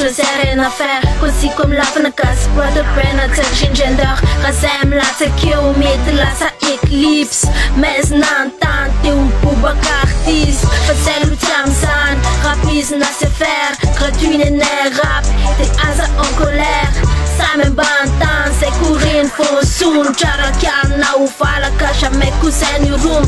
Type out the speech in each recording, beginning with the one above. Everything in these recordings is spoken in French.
je sais rien à faire. Così comme la fanakas, pas de peine à dire gender. Razem la tekio, mete la sa eclipse. Mais n'entend ou pour artiste. Fazer o tramzan, rapis na se faire. Gratuit n'est rap, t'es asa en colère. Ça me bantan, c'est courir pour soon. Chara na ou fala caixa me cousin you room.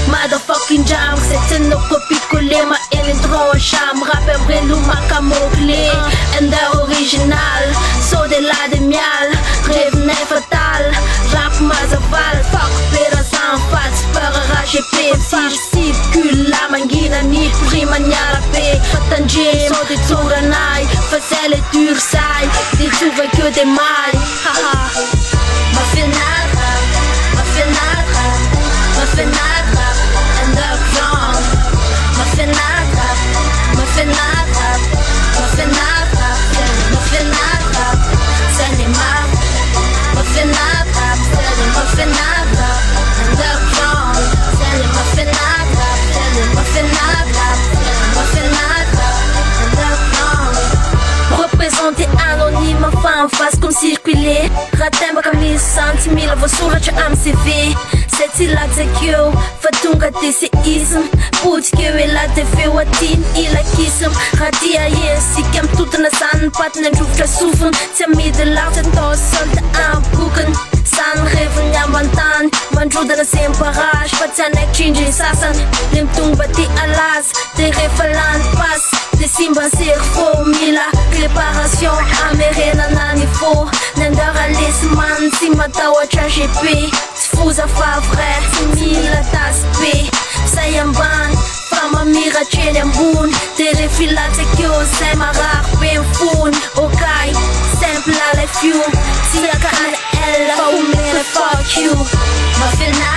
Motherfucking jam, c'est no copie collé ma intro cham. Rapper brelu ma camouglé. And the original, so de la de mial. Rêve n'est fatal, rap mazaval. Fuck pera sans face, peur arraché pé. Si je circule la manguina ni prima nyarape. Fatanje, so de touranai. Fazer les durs sai, des trouver que des mailles. Haha. Ma fenêtre, ma fenêtre, ma fenêtre, underground. Ma fenêtre, ma fenêtre, ma fenêtre, ma fenêtre, c'est les maps. Ma fenêtre, ma fenêtre, underground. C'est ma fenêtre, ma fenêtre, ma fenêtre, underground. Représenter anonyme, enfin en face comme circuler. Ratemba camisa, santimila, vou surate MCV. Seti la tekyo, fatunga desse ism. Putz que eu ela te feu a tin e la kism. Radia yes, e kem tudo na san, pat na jufra sufun. Se a mida lá, se to santa ampuken. San reven yamantan, manjuda na sem parage. Patsanek chinji sasan, lim tung bati alas. Te refalan pas, te simban ser formila. Préparation amérena nani fo. Nandar alis man, si matawa chachipi. Fusa favre, simila taspe. Sayamban, fama mira chenembun. Te refilate que eu sei marar bem fun. Ok, sempre la le fiu. Tia kana ela, fuck you. Ma fena